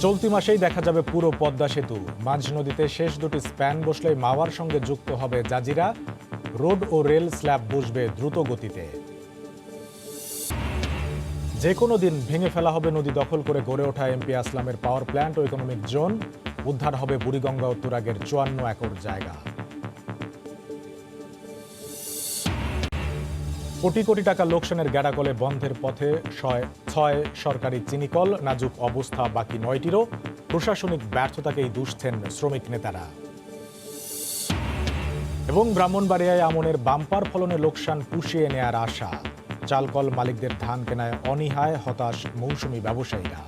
চলতি মাসেই দেখা যাবে পুরো পদ্মা সেতু। মাঝ নদীতে শেষ দুটি স্প্যান বসলেই মাওয়ার সঙ্গে যুক্ত হবে জাজিরা। রোড ও রেল স্ল্যাব বসবে দ্রুত গতিতে। যে কোনো দিন ভেঙে ফেলা হবে নদী দখল করে গড়ে ওঠা এমপি আসলামের পাওয়ার প্ল্যান্ট ও ইকোনমিক জোন। উদ্ধার হবে বুড়িগঙ্গা ও তুরাগের ৫৪ একর জায়গা। কোটি কোটি টাকা লোকসানের গ্যাড়াকলে বন্ধের পথে ৬ সরকারি চিনিকল। নাজুক অবস্থা বাকি ৯টিরও। প্রশাসনিক ব্যর্থতাকেই দুষছেন শ্রমিক নেতারা। এবং ব্রাহ্মণবাড়িয়ায় আমনের বাম্পার ফলনে লোকসান পুষিয়ে নেয়ার আশা। চালকল মালিকদের ধান কেনায় অনীহায় হতাশ মৌসুমি ব্যবসায়ীরা।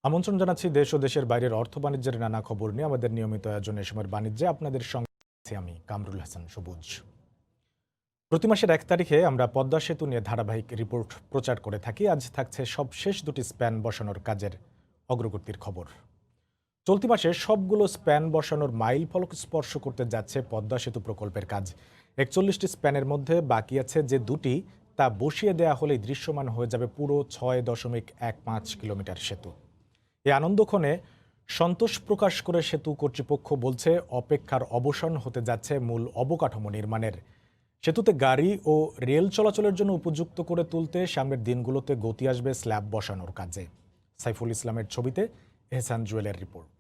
আমন্ত্রণ জানাচ্ছি দেশ ও দেশের বাইরের অর্থ বাণিজ্যের নানা খবর নিয়ে আমাদের নিয়মিত আয়োজনে সময়ের বাণিজ্যে আপনাদের সঙ্গে আছি আমি কামরুল হাসান সবুজ। প্রতি মাসের ১ তারিখে আমরা পদ্মা সেতু নিয়ে ধারাবাহিক রিপোর্ট প্রচার করে থাকি। আজ থাকছে সবশেষ দুটি স্প্যান বসানোর কাজের অগ্রগতির খবর। চলতি মাসে সবগুলো স্প্যান বসানোর মাইল ফলক স্পর্শ করতে যাচ্ছে পদ্মা সেতু প্রকল্পের কাজ। ৪১টি স্প্যানের মধ্যে বাকি আছে যে দুটি, তা বসিয়ে দেয়া হলেই দৃশ্যমান হয়ে যাবে পুরো ৬.১৫ কিলোমিটার সেতু। এই আনন্দক্ষণে সন্তোষ প্রকাশ করে সেতু কর্তৃপক্ষ বলছে, অপেক্ষার অবসান হতে যাচ্ছে মূল অবকাঠামো নির্মাণের। সেতুতে গাড়ি ও রেল চলাচলের জন্য উপযুক্ত করে তুলতে সামনের দিনগুলোতে গতি আসবে স্ল্যাব বসানোর কাজে। সাইফুল ইসলামের ছবিতে এহসান জুয়েলের রিপোর্ট।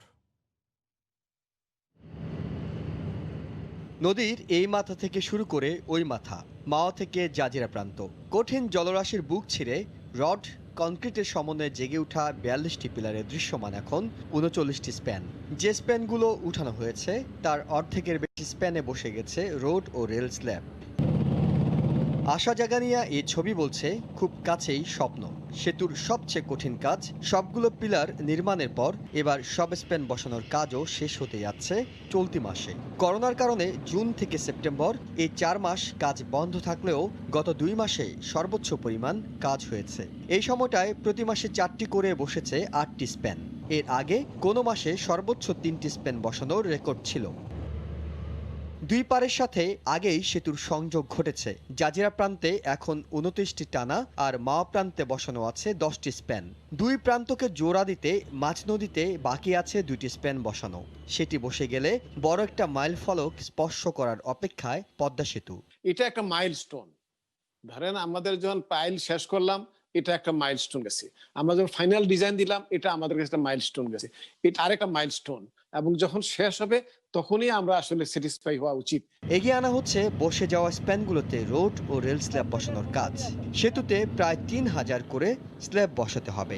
নদীর এই মাথা থেকে শুরু করে ওই মাথা, মাওয়া থেকে জাজিরা প্রান্ত, কঠিন জলরাশির বুক ছিঁড়ে রড কনক্রিটের সমন্বয়ে জেগে ওঠা ৪২টি পিলারে দৃশ্যমান এখন ৩৯টি স্প্যান। যে স্প্যানগুলো উঠানো হয়েছে তার অর্ধেকের বেশি স্প্যানে বসে গেছে রোড ও রেল স্ল্যাব। আশা জাগানিয়া এই ছবি বলছে, খুব কাছেই স্বপ্ন। সেতুর সবচেয়ে কঠিন কাজ, সবগুলো পিলার নির্মাণের পর এবার সব স্প্যান বসানোর কাজও শেষ হতে যাচ্ছে চলতি মাসে। করোনার কারণে জুন থেকে সেপ্টেম্বর এই ৪ মাস কাজ বন্ধ থাকলেও গত ২ মাসে সর্বোচ্চ পরিমাণ কাজ হয়েছে। এই সময়টায় প্রতি মাসে ৪টি করে বসেছে ৮টি স্প্যান। এর আগে কোনো মাসে সর্বোচ্চ ৩টি স্প্যান বসানোর রেকর্ড ছিল। দুই পারের সাথে আগেই সেতুর সংযোগ ঘটেছে। জাজিরা প্রান্তে এখন ২৯টি টানা আর মাওয়া প্রান্তে বসানো আছে 10টি স্প্যান। দুই প্রান্তকে জোড়া দিতে মাঝ নদীতে বাকি আছে 2টি স্প্যান বসানো। সেটি বসে গেলে বড় একটা মাইল ফলক স্পর্শ করার অপেক্ষায় পদ্মা সেতু। এটা একটা মাইলস্টোন। ধরেন আমাদের যখন পাইল শেষ করলাম, এটা একটা মাইলস্টোন গেছে। আমরা যখন ফাইনাল ডিজাইন দিলাম, এটা আমাদের কাছে একটা মাইলস্টোন গেছে। এটা আরেকটা মাইলস্টোন, এবং যখন শেষ হবে তখনই আমরা আসলে স্যাটিসফাই হওয়া উচিত। এগিয়ে আনা হচ্ছে বসে যাওয়া স্প্যানগুলোতে রোড ও রেল স্ল্যাব বসানোর কাজ। সেতুতে প্রায় ৩,০০০ করে স্ল্যাব বসাতে হবে।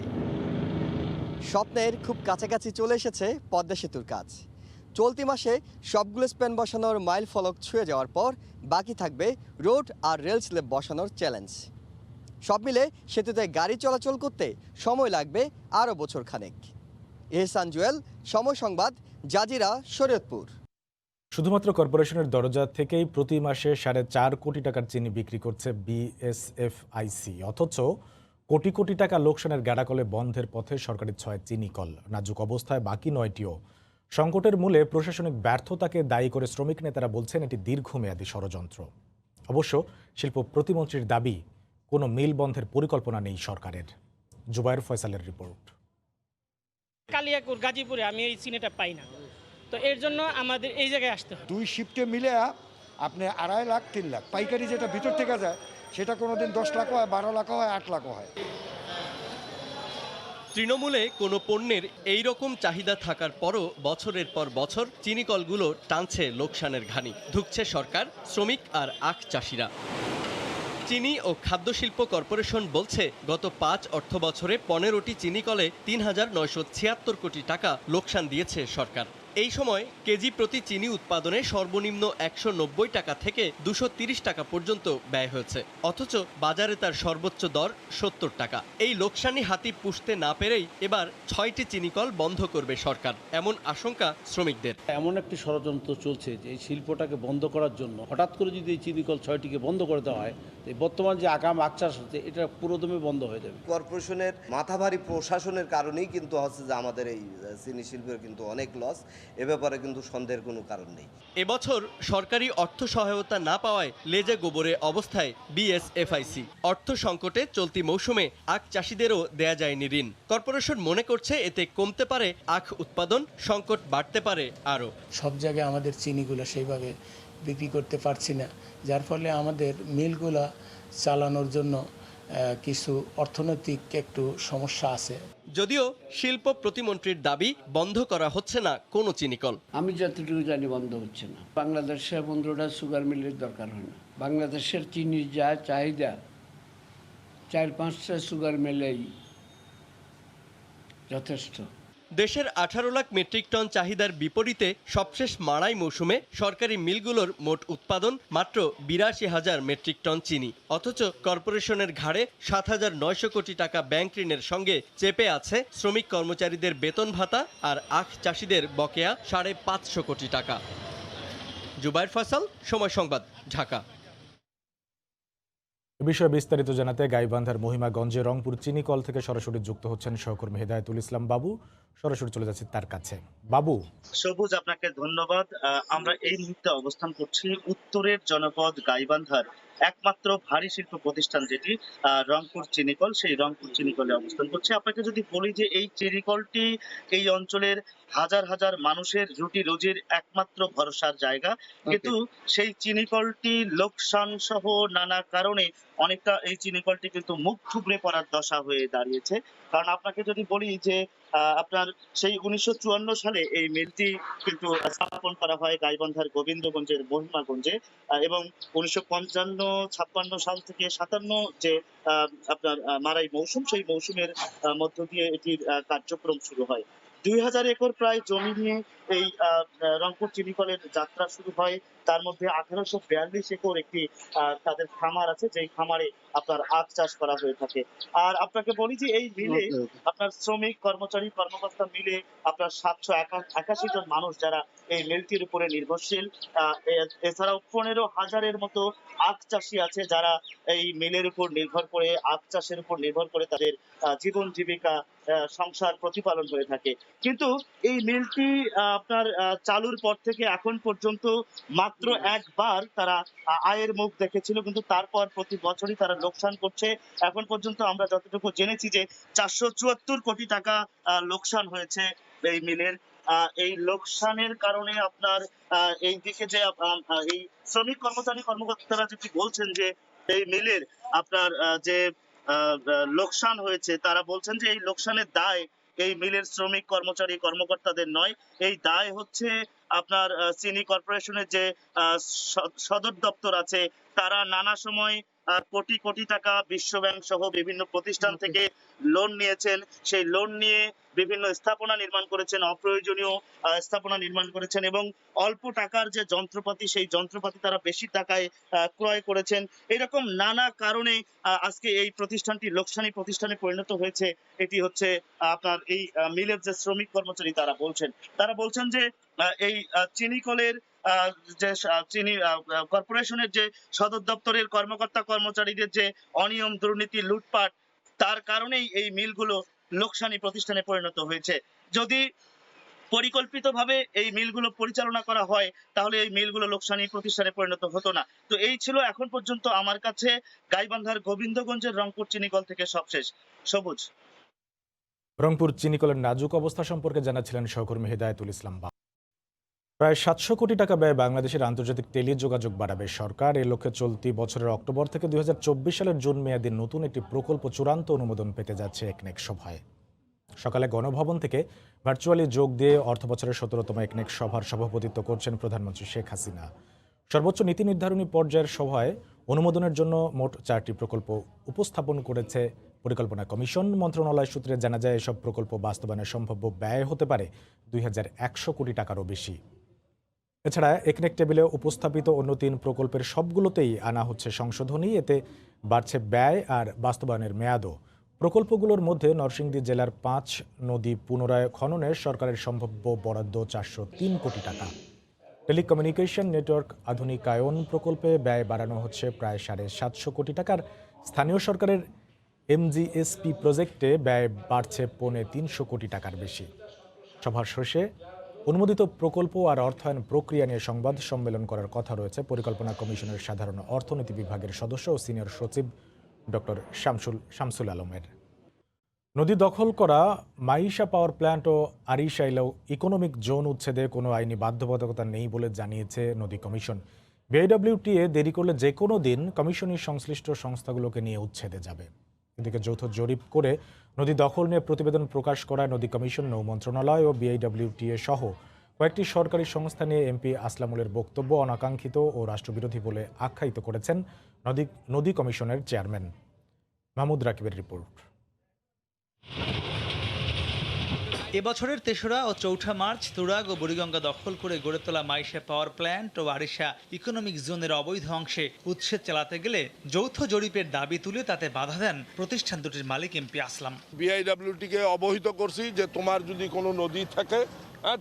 স্বপ্নের খুব কাছাকাছি চলে এসেছে পদ্মা সেতুর কাজ। চলতি মাসে সবগুলো স্প্যান বসানোর মাইল ফলক ছুঁয়ে যাওয়ার পর বাকি থাকবে রোড আর রেল স্ল্যাব বসানোর চ্যালেঞ্জ। সব মিলে সেতুতে গাড়ি চলাচল করতে সময় লাগবে আরও বছর খানেক। এহসান জুয়েল, সময় সংবাদ, জাজিরা, শরীয়তপুর। শুধুমাত্র কর্পোরেশনের দরজা থেকেই প্রতি মাসে ৪.৫ কোটি টাকার চিনি বিক্রি করছে বিএসএফআইসি, অথচ কোটি কোটি টাকা লোকসানের গ্যাড়াকলে বন্ধের পথে সরকারি ৬ চিনিকল। নাজুক অবস্থায় বাকি ৯টিও। সংকটের মূলে প্রশাসনিক ব্যর্থতাকে দায়ী করে শ্রমিক নেতারা বলছেন, এটি দীর্ঘমেয়াদী ষড়যন্ত্র। অবশ্য শিল্প প্রতিমন্ত্রীর দাবি, কোনো মিল বন্ধের পরিকল্পনা নেই সরকারের। জুবায়ের ফয়সালের রিপোর্ট। কালিয়াকুর, গাজীপুরে আমি এই চিনিটা পাই না, তো এর জন্য আমাদের এই জায়গায় আসতে হয়। 2 শিফটে মিলে আপনি 2.5 লাখ 3 লাখ, পাইকারি যেটা ভিতর থেকে যায় সেটা কোনোদিন 10 লাখ হয়, 12 লাখ হয়, 8 লাখ হয়। তৃণমূলে কোনো পণ্যের এই রকম চাহিদা থাকার পরও বছরের পর বছর চিনিকলগুলো টানছে লোকসানের ঘানি। ধুঁকছে সরকার, শ্রমিক আর আখ চাষিরা। চিনি ও খাদ্য শিল্প কর্পোরেশন বলছে, গত 5 অর্থ বছরে 15টি চিনিকলে ৩,৯৭৬ কোটি টাকা লোকসান দিয়েছে সরকার। এই সময় কেজি প্রতি চিনি উৎপাদনে সর্বনিম্ন ১৯০ টাকা থেকে ২৩০ টাকা পর্যন্ত ব্যয় হয়েছে, অথচ বাজারে তার সর্বোচ্চ দর ৭০ টাকা। এই লোকসানি হাতি পুষতে না পেরেই এবার ৬টি চিনিকল বন্ধ করবে সরকার, এমন আশঙ্কা শ্রমিকদের। এমন একটি ষড়যন্ত্র চলছে যে এই শিল্পটাকে বন্ধ করার জন্য হঠাৎ করে যদি এই চিনিকল ৬টিকে বন্ধ করে দেওয়া হয়, বর্তমান যে আগাম আখ চাষ হচ্ছে এটা পুরোদমে বন্ধ হয়ে যাবে। কর্পোরেশনের মাথাভারী প্রশাসনের কারণেই কিন্তু হচ্ছে যে আমাদের এই চিনি শিল্পের কিন্তু অনেক লস। এ ব্যাপারে কিন্তু সন্দেহের কোনো কারণ নেই। এবছর সরকারি অর্থ সহায়তা না পাওয়ায় লেজে গোবরে অবস্থায় বিএসএফআইসি। অর্থ সংকটে চলতি মৌসুমে আখ চাষিদেরও দেয়া যায়নি ঋণ। কর্পোরেশন মনে করছে এতে কমতে পারে আখ উৎপাদন, সংকট বাড়তে পারে আরও। সব জায়গায় আমাদের চিনিগুলো সেইভাবে বিক্রি করতে পারছি না, যার ফলে আমাদের মিলগুলা চালানোর জন্য কিছু অর্থনৈতিক একটু সমস্যা আছে। যদিও শিল্প প্রতিমন্ত্রীর দাবি বন্ধ করা হচ্ছে না কোনো চিনিকল। আমি যতটুকু জানি বন্ধ হচ্ছে না। বাংলাদেশের 15টা সুগার মিলের দরকার হয় না। বাংলাদেশের চিনির যা চাহিদা 4-5টা সুগার মিলেই যথেষ্ট। দেশের 18 লাখ মেট্রিক টন চাহিদার বিপরীতে সবশেষ মাড়াই মৌসুমে সরকারি মিলগুলোর মোট উৎপাদন মাত্র 82,000 মেট্রিক টন চিনি। অথচ কর্পোরেশনের ঘাড়ে 7,900 কোটি টাকা ব্যাংক ঋণের সঙ্গে চেপে আছে শ্রমিক কর্মচারীদের বেতন ভাতা আর আখ চাষিদের বকেয়া 550 কোটি টাকা। জুবাইর ফয়সাল, সময় সংবাদ, ঢাকা। এ বিষয়ে বিস্তারিত জানাতে গাইবান্ধার মহিমাগঞ্জে রংপুর চিনিকল থেকে সরাসরি যুক্ত হচ্ছেন সহকর্মী হেদায়েতুল ইসলাম বাবু। সরাসরি চলে যাচ্ছি তার কাছে। বাবু। সবুজ, আপনাকে ধন্যবাদ। আমরা এই মুহূর্তে অবস্থান করছি উত্তরের জনপদ গাইবান্ধার একমাত্র ভারী শিল্প প্রতিষ্ঠান যেটি রংপুর চিনিকল, সেই রংপুর চিনিকলে অবস্থান করছে। আপনাকে যদি বলি যে এই চিনিকলটি এই অঞ্চলের হাজার হাজার মানুষের রুটি রুজির একমাত্র ভরসার জায়গা, কিন্তু সেই চিনিকলটি লোকসান সহ নানা কারণে অনেকটা এই চিনিকলটি কিন্তু মুখ থুবড়ে পড়ার দশা হয়ে দাঁড়িয়েছে। কারণ আপনাকে যদি বলি যে আপনার সেই 1954 সালে এই মিলটি কিন্তু স্থাপন করা হয় গাইবান্ধার গোবিন্দগঞ্জের মহিমাগঞ্জে, এবং 1955-56 সাল থেকে 57 যে আপনার মারাই মৌসুম, সেই মৌসুমের মধ্য দিয়ে এটির কার্যক্রম শুরু হয়। 2000 একর প্রায় জমি নিয়ে এই রংপুর চিনিকলের যাত্রা শুরু হয়। তার মধ্যে 1842 একর একটি তাদের খামার আছে, যেই খামারে আপনার আখ চাষ করা হয়ে থাকে। আর আপনাকে বলি যে এই মিলে আপনার শ্রমিক, কর্মচারী, কর্মকর্তা মিলে আপনার 781 জন মানুষ যারা এই মিলটির উপরে নির্ভরশীল। এছাড়াও 15,000-এর মতো আখ চাষি আছে যারা এই মিলের উপর নির্ভর করে, আখ চাষের উপর নির্ভর করে তাদের জীবন জীবিকা, সংসার প্রতিপালন হয়ে থাকে। কিন্তু এই মিলটি আপনার চালুর পর থেকে এখন পর্যন্ত মাত্র একবার তারা আয়ের মুখ দেখেছিল, কিন্তু তারপর প্রতি বছরই তারা লোকসান করছে। এখন পর্যন্ত আমরা যতটুকু জেনেছি যে 474 কোটি টাকা লোকসান হয়েছে এই মিলের। এই লোকসানের কারণে আপনার এই দিকে যে এই শ্রমিক, কর্মচারী, কর্মকর্তারা যেটি বলছেন যে এই মিলের আপনার যে লোকসান হয়েছে, তারা বলছেন যে এই লোকসানের দায় এই মিলের শ্রমিক, কর্মচারী, কর্মকর্তাদের নয়। এই দায় হচ্ছে আপনার চিনি কর্পোরেশনের যে সদর দপ্তর আছে, তারা নানা সময় কোটি কোটি টাকা বিশ্ব ব্যাংক সহ বিভিন্ন প্রতিষ্ঠান থেকে লোন নিয়েছেন। সেই লোন নিয়ে বিভিন্ন স্থাপনা নির্মাণ করেছেন, অপ্রয়োজনীয় স্থাপনা নির্মাণ করেছেন, এবং অল্প টাকার যে যন্ত্রপাতি, সেই যন্ত্রপাতি তারা বেশি টাকায় ক্রয় করেছেন। এরকম নানা কারণে আজকে এই প্রতিষ্ঠানটি লোকসানি প্রতিষ্ঠানে পরিণত হয়েছে। এটি হচ্ছে আপনার এই মিলের যে শ্রমিক, কর্মচারী তারা বলছেন যে এই চিনিকলের যে চিনি কর্পোরেশনের যে সদর দপ্তরের কর্মকর্তা কর্মচারীদের যে অনিয়ম, দুর্নীতি, লুটপাট, তার কারণেই এই মিলগুলো লোকসানি প্রতিষ্ঠানে পরিণত হয়েছে। যদি পরিকল্পিতভাবে এই মিলগুলো পরিচালনা করা হয় তাহলে এই মিলগুলো লোকসানি প্রতিষ্ঠানে পরিণত হতো না। তো এই ছিল এখন পর্যন্ত আমার কাছে গাইবান্ধার গোবিন্দগঞ্জের রংপুর চিনিকল থেকে সবশেষ। সবুজ। রংপুর চিনিকলের নাজুক অবস্থা সম্পর্কে জানাচ্ছিলেন সহকর্মী হেদায়েতুল ইসলাম বাবু। প্রায় 700 কোটি টাকা ব্যয়ে বাংলাদেশের আন্তর্জাতিক টেলিযোগাযোগ বাড়াবে সরকার। এ লক্ষ্যে চলতি বছরের অক্টোবর থেকে 2024 সালের জুন মেয়াদী নতুন একটি প্রকল্প চূড়ান্ত অনুমোদন পেতে যাচ্ছে একনেক সভায়। সকালে গণভবন থেকে ভার্চুয়ালি যোগ দিয়ে অর্থবছরের 17তম একনেক সভার সভাপতিত্ব করছেন প্রধানমন্ত্রী শেখ হাসিনা। সর্বোচ্চ নীতি নির্ধারণী পর্যায়ের সভায় অনুমোদনের জন্য মোট 4টি প্রকল্প উপস্থাপন করেছে পরিকল্পনা কমিশন। মন্ত্রণালয় সূত্রে জানা যায় এসব প্রকল্প বাস্তবায়নের সম্ভাব্য ব্যয় হতে পারে 2100 কোটি টাকারও বেশি। এছাড়া একনেক টেবিলে উপস্থাপিত অন্য 3 প্রকল্পের সবগুলোতেই আনা হচ্ছে সংশোধনী। এতে বাড়ছে ব্যয় আর বাস্তবায়নের মেয়াদও। প্রকল্পগুলোর মধ্যে নরসিংদী জেলার 5 নদী পুনরায় খননের সরকারের সম্ভাব্য বরাদ্দ 403 কোটি টাকা। টেলিকমিউনিকেশন নেটওয়ার্ক আধুনিকায়ন প্রকল্পে ব্যয় বাড়ানো হচ্ছে প্রায় 750 কোটি টাকার। স্থানীয় সরকারের MGSP প্রজেক্টে ব্যয় বাড়ছে 350 কোটি টাকার বেশি। সভার শেষে অনুমোদিত প্রকল্প আর অর্থায়ন প্রক্রিয়া নিয়ে সংবাদ সম্মেলন করার কথা রয়েছে পরিকল্পনা কমিশনের সাধারণ অর্থনীতি বিভাগের সদস্য ও সিনিয়র সচিব ডক্টর শামসুল আলমের। নদী দখল করা মাইশা পাওয়ার প্ল্যান্ট ও আরিশাইলেও ইকোনমিক জোন উচ্ছেদে কোনো আইনি বাধ্যবাধকতা নেই বলে জানিয়েছে নদী কমিশন। বিআইডব্লিউটিএ দেরি করলে যে কোনো দিন কমিশনই সংশ্লিষ্ট সংস্থাগুলোকে নিয়ে উচ্ছেদে যাবে। এদিকে যৌথ জরিপ করে নদী দখল নিয়ে প্রতিবেদন প্রকাশ করায় নদী কমিশন, নৌ মন্ত্রণালয় ও বিআইডব্লিউটিএ সহ কয়েকটি সরকারি সংস্থা নিয়ে এমপি আসলামুলের বক্তব্য অনাকাঙ্ক্ষিত ও রাষ্ট্রবিরোধী বলে আখ্যায়িত করেছেন নদী কমিশনের চেয়ারম্যান। মাহমুদ রাকিবের রিপোর্ট। এবছরের ৩রা ও ৪ঠা মার্চ তুরাগ ও বুড়িগঙ্গা দখল করে গড়ে তোলা মাইশা পাওয়ার প্ল্যান্ট ও আরিশা ইকোনমিক জোনের অবৈধ অংশে উচ্ছেদ চালাতে গেলে যৌথ জরিপের দাবি তুলে তাতে বাধা দেন প্রতিষ্ঠান দুটির মালিক এমপি আসলাম। বিআইডব্লিউটিকে অবহিত করছি যে তোমার যদি কোনো নদী থাকে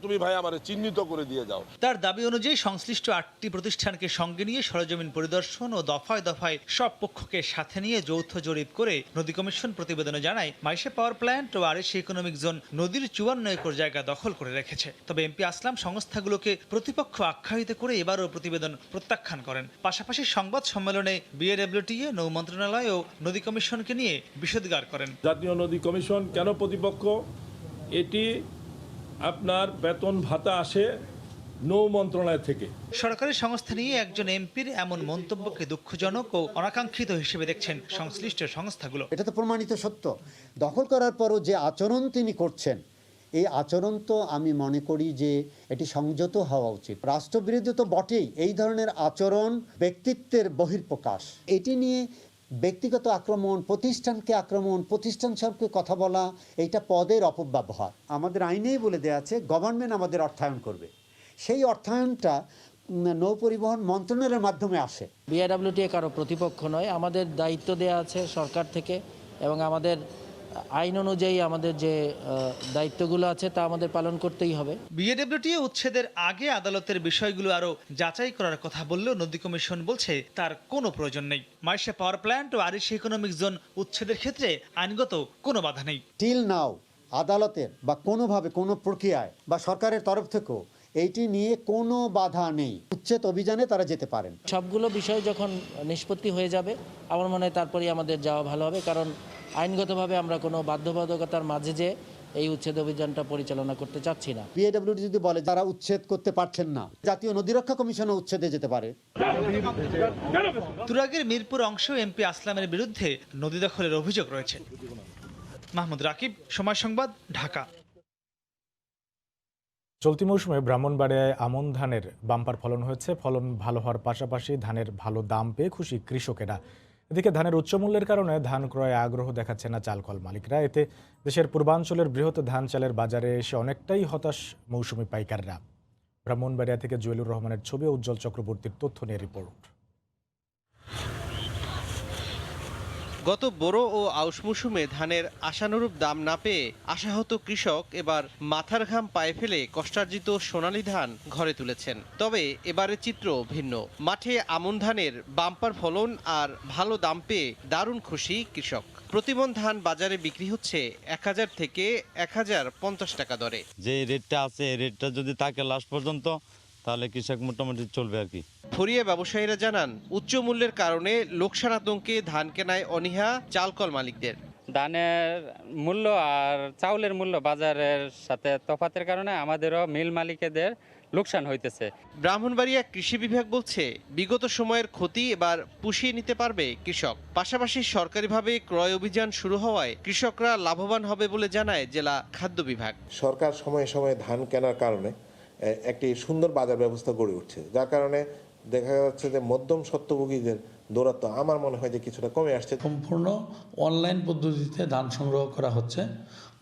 তুমি ভাই আমারে চিহ্নিত করে দিয়ে যাও। তার দাবি অনুযায়ী সংশ্লিষ্ট ৮টি প্রতিষ্ঠানকে সঙ্গে নিয়ে সরেজমিন পরিদর্শন ও দফায় দফায় সব পক্ষকে সাথে নিয়ে যৌথ জরিপ করে নদী কমিশন প্রতিবেদনে জানায় মাইশা পাওয়ার প্ল্যান্ট ও আরিশা ইকোনমিক জোন নদীর ৫৪ একর জায়গা দখল করে রেখেছে। তবে এমপি আসলাম সংস্থাগুলোকে প্রতিপক্ষ আখ্যায়িত করে এবারও প্রতিবেদন প্রত্যাখ্যান করেন। পাশাপাশি সংবাদ সম্মেলনে বিআইডব্লিউটিএ, নৌ মন্ত্রণালয় ও নদী কমিশনকে নিয়ে বিষোদ্গার করেন। জাতীয় নদী কমিশন কেন প্রতিপক্ষ? এটি আপনার বেতন ভাতা আসে নৌ মন্ত্রণালয় থেকে। সরকারি সংস্থা নিয়ে একজন এমপির এমন মন্তব্যকে দুঃখজনক ও অনাকাঙ্ক্ষিত হিসেবে দেখছেন সংশ্লিষ্ট সংস্থাগুলো। এটা তো প্রমাণিত সত্য। দখল করার পরও যে আচরণ তিনি করছেন, এই আচরণ তো আমি মনে করি যে এটি সংযত হওয়া উচিত। রাষ্ট্রবিরোধী তো বটেই, এই ধরনের আচরণ ব্যক্তিত্বের বহিঃপ্রকাশ। এটি নিয়ে ব্যক্তিগত আক্রমণ, প্রতিষ্ঠানকে আক্রমণ, প্রতিষ্ঠান সম্পর্কে কথা বলা, এইটা পদের অপব্যবহার। আমাদের আইনেই বলে দেওয়া আছে গভর্নমেন্ট আমাদের অর্থায়ন করবে, সেই অর্থায়নটা নৌ পরিবহন মন্ত্রণালয়ের মাধ্যমে আসে। বিআইডব্লিউটিএ কারো প্রতিপক্ষ নয়, আমাদের দায়িত্ব দেওয়া আছে সরকার থেকে এবং আমাদের আইন অনুযায়ী আমাদের যে দায়িত্বগুলো আছে তা আমাদের পালন করতেই হবে। বিএডব্লিউটিএ উচ্ছেদের আগে আদালতের বিষয়গুলো আরও যাচাই করার কথা বললেও নদী কমিশন বলছে তার কোনো প্রয়োজন নেই। মাইশা পাওয়ার প্ল্যান্ট ও আরিশা ইকোনমিক জোন উচ্ছেদের ক্ষেত্রে আইনগত কোনো বাধা নেই। টিল নাও আদালতের বা কোনোভাবে কোনো প্রক্রিয়ায় বা সরকারের তরফ থেকেও এইটি নিয়ে কোনো বাধা নেই। উচ্ছেদ অভিযানে তারা যেতে পারেন। সবগুলো বিষয় যখন নিষ্পত্তি হয়ে যাবে আমার মনে হয় তারপরেই আমাদের যাওয়া ভালো হবে, কারণ আইনগতভাবে আমরা কোনো বাধ্যবাধকতার মাঝে যে এই উচ্ছেদ অভিযানটা পরিচালনা করতে চাচ্ছি না। বিএডব্লিউটি যদি বলে যারা উচ্ছেদ করতে পারছেন না, জাতীয় নদীরক্ষা কমিশনও উচ্ছেদে যেতে পারে। তুরাগের মিরপুর অংশ এমপি আসলামের বিরুদ্ধে নদী দখলের অভিযোগ রয়েছে। মাহমুদ রাকিব, সময় সংবাদ, ঢাকা। চলতি মৌসুমে ব্রাহ্মণবাড়িয়ায় আমন ধানের বাম্পার ফলন হয়েছে। ফলন ভালো হওয়ার পাশাপাশি ধানের ভালো দাম পেয়ে খুশি কৃষকেরা। এদিকে ধানের উচ্চমূল্যের কারণে ধান ক্রয়ে আগ্রহ দেখাচ্ছে না চালকল মালিকরা। এতে দেশের পূর্বাঞ্চলের বৃহৎ ধান চালের বাজারে এসে অনেকটাই হতাশ মৌসুমি পাইকাররা। ব্রাহ্মণবাড়িয়া থেকে জুয়েলুর রহমানের ছবি, উজ্জ্বল চক্রবর্তীর তথ্য নিয়ে রিপোর্ট। গত বোরো ও আউশ মৌসুমে ধানের আশানুরূপ দাম না পেয়ে আশাহত কৃষক এবার মাথার ঘাম পায়ে ফেলে কষ্টার্জিত সোনালী ধান ঘরে তুলেছেন। তবে এবারে চিত্র ভিন্ন। মাঠে আমন ধানের বাম্পার ফলন আর ভালো দাম পেয়ে দারুণ খুশি কৃষক। প্রতিমন ধান বাজারে বিক্রি হচ্ছে ১,০০০ থেকে ১,০৫০ টাকা দরে। যে রেটটা আছে এই রেটটা যদি থাকে লাস্ট পর্যন্ত, তাহলে কৃষক মোটামুটি চলবে আর কি। ফরিয়া ব্যবসায়ীরা জানান, উচ্চ মূল্যের কারণে লোকসান আতঙ্কে ধান কেনায় অনীহা চালকল মালিকদের। ধানের মূল্য আর চাউলের মূল্য বাজারের সাথে তফাতের কারণে আমাদেরও মিল মালিকদের লোকসান হইতেছে। ব্রাহ্মণবাড়িয়া কৃষি বিভাগ বলছে বিগত সময়ের ক্ষতি এবার পুষিয়ে নিতে পারবে কৃষক। পাশাপাশি সরকারিভাবে ক্রয় অভিযান শুরু হওয়ায় কৃষকরা লাভবান হবে বলে জানায় জেলা খাদ্য বিভাগ। সরকার সময়ে সময়ে ধান কেনার কারণে একটি সুন্দর বাজার ব্যবস্থা গড়ে উঠছে, যার কারণে দেখা যাচ্ছে যে মধ্যম স্বত্বভোগীদের দৌরাত্ম্য আমার মনে হয় যে কিছুটা কমে আসছে। সম্পূর্ণ অনলাইন পদ্ধতিতে ধান সংগ্রহ করা হচ্ছে,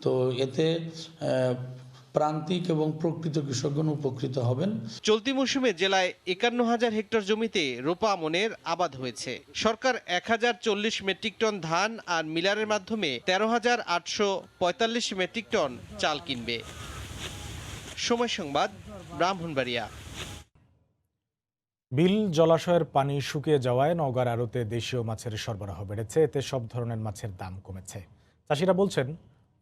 তো এতে প্রান্তিক এবং প্রকৃত কৃষকগণ উপকৃত হবেন। চলতি মৌসুমে জেলায় ৫১,০০০ হেক্টর জমিতে রোপা আমনের আবাদ হয়েছে। সরকার ১,০৪০ মেট্রিক টন ধান আর মিলারের মাধ্যমে ১৩,৮৪৫ মেট্রিক টন চাল কিনবে। সময় সংবাদ, ব্রাহ্মণবাড়িয়া। বিল জলাশয়ের পানি শুকিয়ে যাওয়ায় নওগাঁর আড়তে দেশীয় মাছের সরবরাহ বেড়েছে। এতে সব ধরনের মাছের দাম কমেছে। চাষিরা বলছেন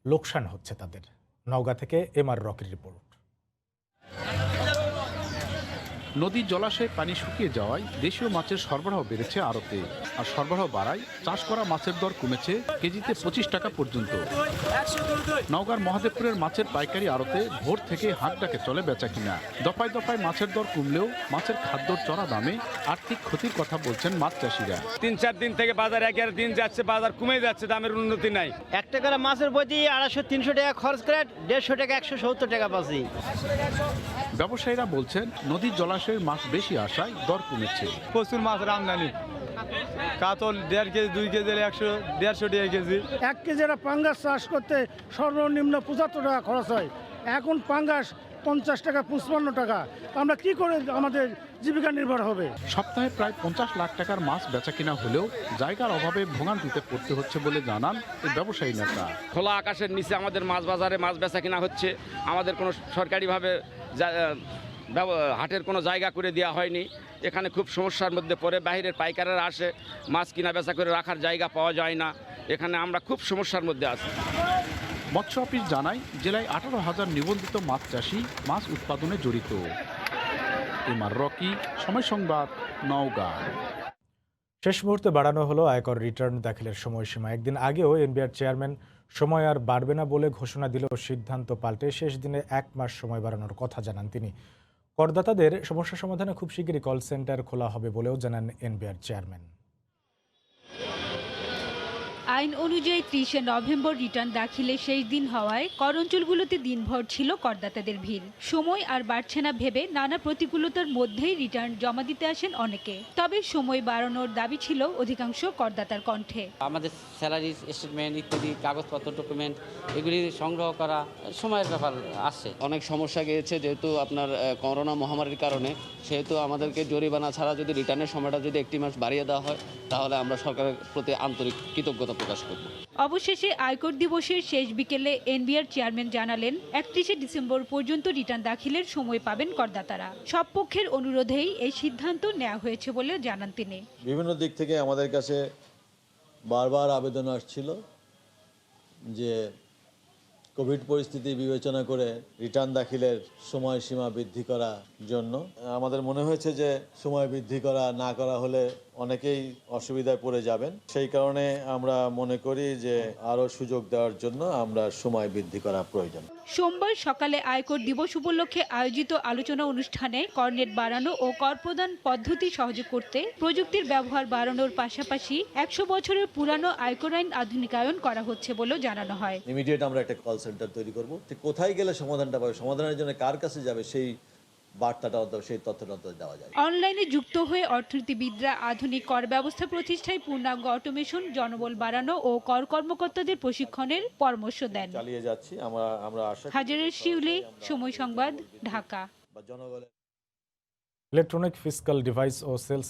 লোকসান হচ্ছে তাদের। নওগাঁ থেকে এমআর রকির রিপোর্ট। নদীর জলাশয়ে পানি শুকিয়ে যাওয়ায় দেশীয় মাছের সরবরাহ বেড়েছে আড়তে, আর সরবরাহ বাড়ায় চাষ করা মাছের দর কমেছে কেজিতে 25 টাকা পর্যন্ত। নওগাঁর মহাদেবপুরের মাছের পাইকারি আড়তে ভোর থেকে হাট ডাকে চলে বেচা কিনা। দফায় দফায় মাছের দর কমলেও মাছের খাদ্যর চড়া দামে আর্থিক ক্ষতির কথা বলছেন মাছ চাষিরা। 3-4 দিন থেকে বাজার একের দিন যাচ্ছে, বাজার কমে যাচ্ছে, দামের উন্নতি নাই। একটা করে মাছের প্রতি 250-300 টাকা খরচ করে 150 টাকা 170 টাকা পাচ্ছি। ব্যবসায়ীরা বলছেন নদীর জলাশয়ের মাছ বেশি আসায় দর কমেছে। প্রচুর মাছের আমদানি, কাতল 1.5 কেজি 2 কেজি 150 টাকা কেজি। 1 কেজি পাঙ্গাস চাষ করতে সর্বনিম্ন 75 টাকা খরচ হয়, এখন পাঙ্গাস 50 টাকা 55 টাকা। আমরা কি করে আমাদের জীবিকা নির্ভর হবে? সপ্তাহে প্রায় 50 লাখ টাকার মাছ বেচা কিনা হলেও জায়গার অভাবে ভোগান্তিতে পড়তে হচ্ছে বলে জানান এই ব্যবসায়ী নেতা। খোলা আকাশের নিচে আমাদের মাছ বাজারে মাছ বেচা কিনা হচ্ছে, আমাদের কোনো সরকারিভাবে হাটের কোনো জায়গা করে দেওয়া হয়নি। এখানে খুব সমস্যার মধ্যে পড়ে, বাইরের পাইকাররা আসে, মাছ কিনা বেচা করে রাখার জায়গা পাওয়া যায় না। এখানে আমরা খুব সমস্যার মধ্যে আছি। মৎস্য অফিস জানায় জেলায় 18,000 নিবন্ধিত মাছ চাষি মাছ উৎপাদনে জড়িত। এমআর রকি, সময় সংবাদ, নওগাঁ। শেষ মুহূর্তে বাড়ানো হলো আয়কর রিটার্ন দাখিলের সময়সীমা। একদিন আগেও এনবিআর চেয়ারম্যান সময় আর বাড়বে না বলে ঘোষণা দিলেও সিদ্ধান্ত পাল্টে শেষ দিনে 1 মাস সময় বাড়ানোর কথা জানান তিনি। করদাতাদের সমস্যা সমাধানে খুব শিগগিরই কল সেন্টার খোলা হবে বলেও জানান এনবিআর চেয়ারম্যান। আইন অনুযায়ী 30শে নভেম্বর রিটার্ন দাখিলের শেষ দিন হওয়ায় কর অঞ্চলগুলোতে দিনভর ছিল করদাতাদের ভিড়। সময় আর বাড়ছে না ভেবে নানা প্রতিকূলতার মধ্যেই রিটার্ন জমা দিতে আসেন অনেকে। তবে সময় বাড়ানোর দাবি ছিল অধিকাংশ করদাতার কণ্ঠে। আমাদের স্যালারি স্টেটমেন্ট ইত্যাদি কাগজপত্র ডকুমেন্ট এগুলি সংগ্রহ করা সময়ের ব্যাপার আসছে। অনেক সমস্যা গিয়েছে, যেহেতু আপনার করোনা মহামারীর কারণে, সেহেতু আমাদেরকে জরিমানা ছাড়া যদি রিটার্নের সময়টা যদি 1 মাস বাড়িয়ে দেওয়া হয়, তাহলে আমরা সরকারের প্রতি আন্তরিক কৃতজ্ঞতা প্রকাশ করব। অবশেষে আয়কর দিবসের শেষ বিকেলে এনবিআর চেয়ারম্যান জানালেন 31শে ডিসেম্বর পর্যন্ত রিটার্ন দাখিলের সময় পাবেন করদাতারা। সব পক্ষের অনুরোধেই এই সিদ্ধান্ত নেওয়া হয়েছে বলে জানান তিনি। বিভিন্ন দিক থেকে আমাদের কাছে বারবার আবেদন আসছিল যে কোভিড পরিস্থিতি বিবেচনা করে রিটার্ন দাখিলের সময়সীমা বৃদ্ধি করার জন্য। আমাদের মনে হয়েছে যে সময় বৃদ্ধি করা না করা হলে অনেকেই অসুবিধায় পড়ে যাবেন। সেই কারণে আমরা মনে করি যে আরও সুযোগ দেওয়ার জন্য আমরা সময় বৃদ্ধি করা প্রয়োজন। সোমবার সকালে আয়কর দিবস উপলক্ষে আয়োজিত আলোচনা অনুষ্ঠানে করনেট বাড়ানো ও কর প্রদান পদ্ধতি সহজ করতে প্রযুক্তির ব্যবহার বাড়ানোর পাশাপাশি 100 বছরের পুরানো আয়কর আইন আধুনিকায়ন করা হচ্ছে বলেও জানানো হয়। ইমিডিয়েট আমরা একটা কল সেন্টার তৈরি করব, ঠিক কোথায় গেলে সমাধানটা পাবে, সমাধানের জন্য কার কাছে যাবে, সেই বার্তাটা সেই তথ্যটা দেওয়া যায়। অনলাইনে যুক্ত হয়ে অর্থনীতিবিদরা আধুনিক কর ব্যবস্থা প্রতিষ্ঠায় পূর্ণাঙ্গ অটোমেশন, জনবল বাড়ানো ও কর কর্মকর্তাদের প্রশিক্ষণের পরামর্শ দেন। চালিয়ে যাচ্ছি আমরা আশা। হাজারের শিউলি, সময় সংবাদ, ঢাকা। ইলেকট্রনিক ফিসকাল ডিভাইস ও সেলস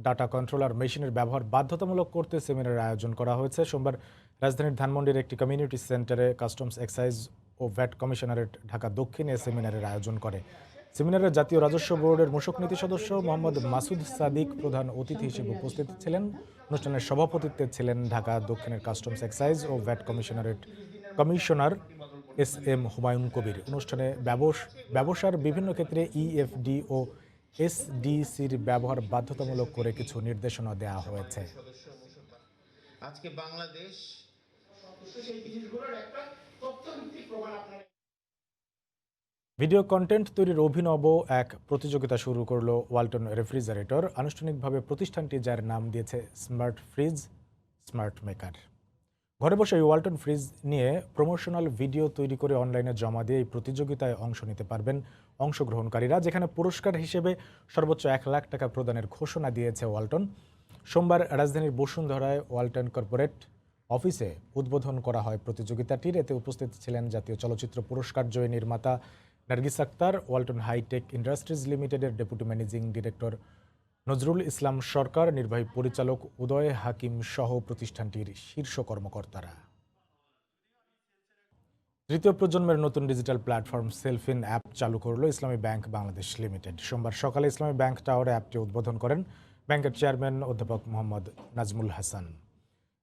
ডাটা কন্ট্রোলার মেশিনের ব্যবহার বাধ্যতামূলক করতে সেমিনারের আয়োজন করা হয়েছে। সোমবার রাজধানীর ধানমন্ডির একটি কমিউনিটি সেন্টারে কাস্টমস এক্সাইজ ও ভ্যাট কমিশনারেট ঢাকা দক্ষিণে সেমিনারের আয়োজন করে। সেমিনারে জাতীয় রাজস্ব বোর্ডের মূসক নীতি সদস্য মোহাম্মদ মাসুদ সাদিক প্রধান অতিথি হিসেবে উপস্থিত ছিলেন। অনুষ্ঠানের সভাপতিত্বে ছিলেন ঢাকা দক্ষিণের কাস্টমস এক্সাইজ ও VAT commissionerate commissioner SM Humayun Kabir. অনুষ্ঠানে ব্যবসার বিভিন্ন ক্ষেত্রে EFD ও SDCর ব্যবহার বাধ্যতামূলক করে কিছু নির্দেশনা দেওয়া হয়েছে। আজকে বাংলাদেশ ভিডিও কন্টেন্ট তৈরির অভিনব এক প্রতিযোগিতা শুরু করলো ওয়ালটন রেফ্রিজারেটর। আনুষ্ঠানিকভাবে প্রতিষ্ঠানটি যার নাম দিয়েছে স্মার্ট ফ্রিজ স্মার্ট মেকার। ঘরে বসে ওয়ালটন ফ্রিজ নিয়ে প্রমোশনাল ভিডিও তৈরি করে অনলাইনে জমা দিয়ে এই প্রতিযোগিতায় অংশ নিতে পারবেন অংশগ্রহণকারীরা, যেখানে পুরস্কার হিসেবে সর্বোচ্চ 1 লাখ টাকা প্রদানের ঘোষণা দিয়েছে ওয়ালটন। সোমবার রাজধানীর বসুন্ধরায় ওয়ালটন কর্পোরেট অফিসে উদ্বোধন করা হয় প্রতিযোগিতাটির। এতে উপস্থিত ছিলেন জাতীয় চলচ্চিত্র পুরস্কার জয়ী নির্মাতা নার্গিস আক্তার, ওয়ালটন হাইটেক ইন্ডাস্ট্রিজ লিমিটেডের deputy managing director Nazrul Islam সরকার, নির্বাহী পরিচালক উদয় হাকিম সহ প্রতিষ্ঠানটির শীর্ষ কর্মকর্তারা। তৃতীয় প্রজন্মের নতুন ডিজিটাল প্ল্যাটফর্ম সেলফিন অ্যাপ চালু করল ইসলামী ব্যাংক বাংলাদেশ লিমিটেড। সোমবার সকালে ইসলামী ব্যাংক টাওয়ারে অ্যাপটি উদ্বোধন করেন ব্যাংকের চেয়ারম্যান অধ্যাপক Mohammad Nazmul Hasan.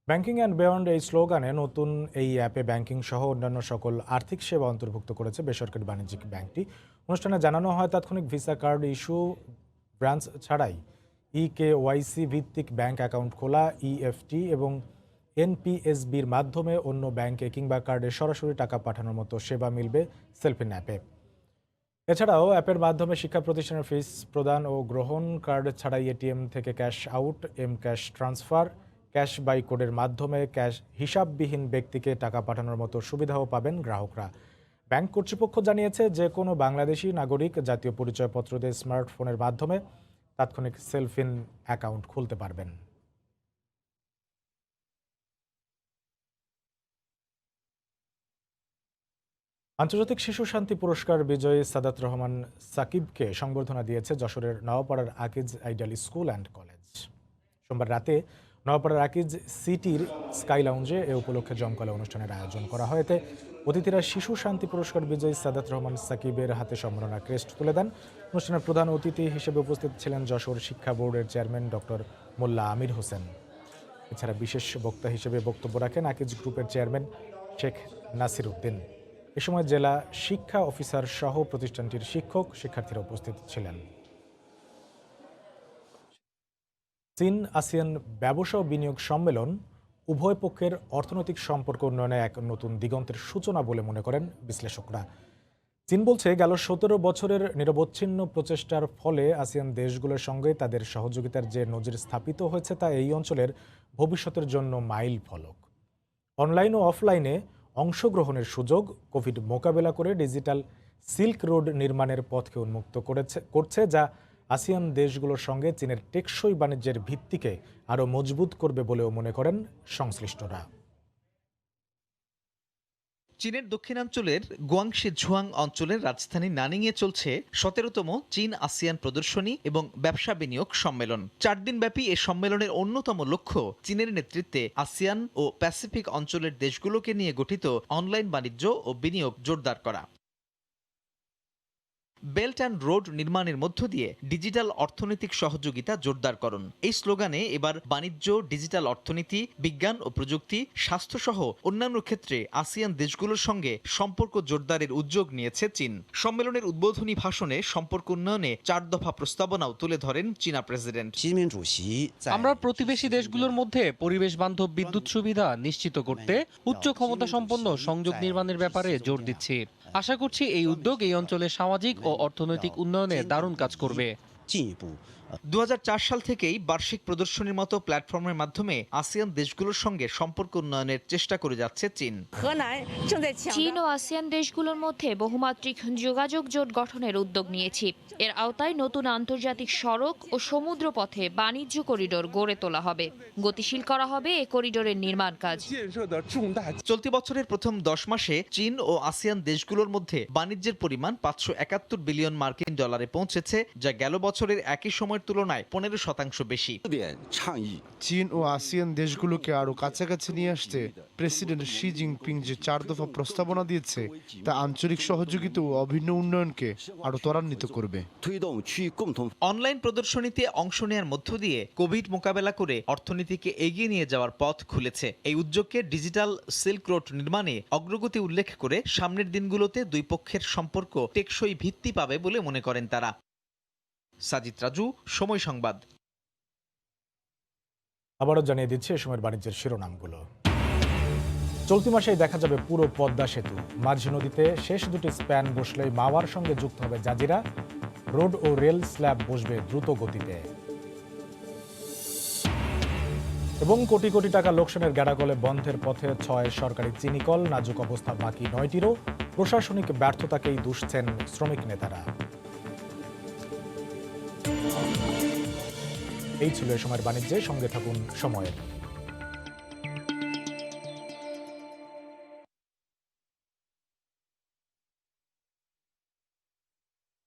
Banking and beyond এই স্লোগানে নতুন এই অ্যাপে ব্যাংকিং সহ অন্যান্য সকল আর্থিক সেবা অন্তর্ভুক্ত করেছে বেসরকারি বাণিজ্যিক ব্যাংকটি। অনুষ্ঠানে জানানো হয় তাৎক্ষণিক ভিসা কার্ড ইস্যু, ব্রাঞ্চ ছাড়াই EKYC ভিত্তিক ব্যাংক অ্যাকাউন্ট খোলা, EFT এবং NPSBর মাধ্যমে অন্য ব্যাংকে কিংবা কার্ডে সরাসরি টাকা পাঠানোর মতো সেবা মিলবে সেলফিন অ্যাপে। এছাড়াও অ্যাপের মাধ্যমে শিক্ষা প্রতিষ্ঠানের ফিস প্রদান ও গ্রহণ, কার্ড ছাড়াই ATM থেকে cash out, cash transfer, cash by কোডের মাধ্যমে ক্যাশ হিসাববিহীন ব্যক্তিকে টাকা পাঠানোর মতো সুবিধাও পাবেন গ্রাহকরা। ব্যাংক কর্তৃপক্ষ জানিয়েছে যে কোনো বাংলাদেশি নাগরিক জাতীয় পরিচয়পত্র দিয়ে স্মার্টফোনের মাধ্যমে তাৎক্ষণিক সেলফিন অ্যাকাউন্ট খুলতে পারবেন। আন্তর্জাতিক শিশু শান্তি পুরস্কার বিজয়ী সাদাত রহমান সাকিবকে সংবর্ধনা দিয়েছে যশোরের নওয়াপাড়ার Akij ideal school and college. সোমবার রাতে নওয়াপাড়ার আকিজ সিটির স্কাই লাউঞ্জে এ উপলক্ষে জমকালো অনুষ্ঠানের আয়োজন করা হয়। এতে অতিথিরা শিশু শান্তি পুরস্কার বিজয়ী সাদাত রহমান সাকিবের হাতে সম্মাননা ক্রেস্ট তুলে দেন। অনুষ্ঠানের প্রধান অতিথি হিসেবে উপস্থিত ছিলেন যশোর শিক্ষা বোর্ডের চেয়ারম্যান ডক্টর মোল্লা আমির হোসেন। এছাড়া বিশেষ বক্তা হিসেবে বক্তব্য রাখেন আকিজ গ্রুপের চেয়ারম্যান শেখ নাসির উদ্দিন। এ সময় জেলা শিক্ষা অফিসার সহ প্রতিষ্ঠানটির শিক্ষক শিক্ষার্থীরা উপস্থিত ছিলেন। চীন আসিয়ান ব্যবসা ও বিনিয়োগ সম্মেলন উভয় পক্ষের অর্থনৈতিক সম্পর্ক উন্নয়নে এক নতুন দিগন্তের সূচনা বলে মনে করেন বিশ্লেষকরা। চীন বলছে গেল 17 বছরের নিরবচ্ছিন্ন প্রচেষ্টার ফলে আসিয়ান দেশগুলোর সঙ্গে তাদের সহযোগিতার যে নজির স্থাপিত হয়েছে তা এই অঞ্চলের ভবিষ্যতের জন্য মাইল ফলক। অনলাইন ও অফলাইনে অংশগ্রহণের সুযোগ, কোভিড মোকাবেলা করে ডিজিটাল সিল্ক রোড নির্মাণের পথকে উন্মুক্ত করছে, যা আসিয়ান দেশগুলোর সঙ্গে চীনের টেকসই বাণিজ্যের ভিত্তিকে আরও মজবুত করবে বলেও মনে করেন সংশ্লিষ্টরা। চীনের দক্ষিণাঞ্চলের গুয়াংশি ঝুয়াং অঞ্চলের রাজধানী নানিংয়ে চলছে 17তম চীন আসিয়ান প্রদর্শনী এবং ব্যবসা বিনিয়োগ সম্মেলন। 4 দিনব্যাপী এ সম্মেলনের অন্যতম লক্ষ্য চীনের নেতৃত্বে আসিয়ান ও প্যাসিফিক অঞ্চলের দেশগুলোকে নিয়ে গঠিত অনলাইন বাণিজ্য ও বিনিয়োগ জোরদার করা। বেল্ট অ্যান্ড রোড নির্মাণের মধ্য দিয়ে ডিজিটাল অর্থনৈতিক সহযোগিতা জোরদারকরণ, এই স্লোগানে এবার বাণিজ্য, ডিজিটাল অর্থনীতি, বিজ্ঞান ও প্রযুক্তি, স্বাস্থ্যসহ অন্যান্য ক্ষেত্রে আসিয়ান দেশগুলোর সঙ্গে সম্পর্ক জোরদারের উদ্যোগ নিয়েছে চীন। সম্মেলনের উদ্বোধনী ভাষণে সম্পর্ক উন্নয়নে 4 দফা প্রস্তাবনাও তুলে ধরেন চীনা প্রেসিডেন্ট। আমরা প্রতিবেশী দেশগুলোর মধ্যে পরিবেশ বান্ধব বিদ্যুৎ সুবিধা নিশ্চিত করতে উচ্চ ক্ষমতা সম্পন্ন সংযোগ নির্মাণের ব্যাপারে জোর দিচ্ছি। আশা করছি এই উদ্যোগ এই অঞ্চলের সামাজিক ও অর্থনৈতিক উন্নয়নে দারুণ কাজ করবে। 2004 সাল থেকেই বার্ষিক প্রদর্শনীর মতো প্ল্যাটফর্মের মাধ্যমে আসিয়ান দেশগুলোর সঙ্গে সম্পর্ক উন্নয়নের চেষ্টা করে যাচ্ছে চীন। চীন ও আসিয়ান দেশগুলোর মধ্যে বহুমাত্রিক যোগাযোগ জোট গঠনের উদ্যোগ নিয়েছি। এর আওতায় নতুন আন্তর্জাতিক সড়ক ও সমুদ্র পথে বাণিজ্য করিডোর গড়ে তোলা হবে, গতিশীল করা হবে এ করিডোরের নির্মাণ কাজ। চলতি বছরের প্রথম 10 মাসে চীন ও আসিয়ান দেশগুলোর মধ্যে বাণিজ্যের পরিমাণ 571 বিলিয়ন মার্কিন ডলারে পৌঁছেছে, যা গেল বছরের একই সময়ের তুলনায় 15% বেশি। চীন ও আসিয়ান দেশগুলোকে আরো কাছাকাছি নিয়ে আসতে প্রেসিডেন্ট শি জিনপিং যে 4 দফা প্রস্তাবনা দিয়েছে তা আঞ্চলিক সহযোগিতা ও অভিন্ন উন্নয়নকে আরো ত্বরান্বিত করবে। অনলাইন প্রদর্শনীতে অংশ নেওয়ার মধ্য দিয়ে কোভিড মোকাবেলা করে অর্থনীতিকে এগিয়ে নিয়ে যাওয়ার পথ খুলেছে। এই উদ্যোগকে ডিজিটাল সিল্ক রোড নির্মাণে অগ্রগতি উল্লেখ করে সামনের দিনগুলোতে দুই পক্ষের সম্পর্ক টেকসই ভিত্তি পাবে বলে মনে করেন তারা। সাজিদ রাজু, সময় সংবাদ। আবারও জানিয়ে দিচ্ছে এ সময়ের বাণিজ্যের শিরোনামগুলো। চলতি মাসেই দেখা যাবে পুরো পদ্মা সেতু। মাঝি নদীতে শেষ দুটি স্প্যান বসলেই মাওয়ার সঙ্গে যুক্ত হবে জাজিরা। রোড ও রেল স্ল্যাব বসবে দ্রুত গতিতে। এবং কোটি কোটি টাকা লোকসানের গ্যাড়াকলে বন্ধের পথে 6 সরকারি চিনিকল। নাজুক অবস্থা বাকি 9টিরও। প্রশাসনিক ব্যর্থতাকেই দুষছেন শ্রমিক নেতারা। এই ছিল এ সময়ের বাণিজ্যে। সঙ্গে থাকুন সময়ের।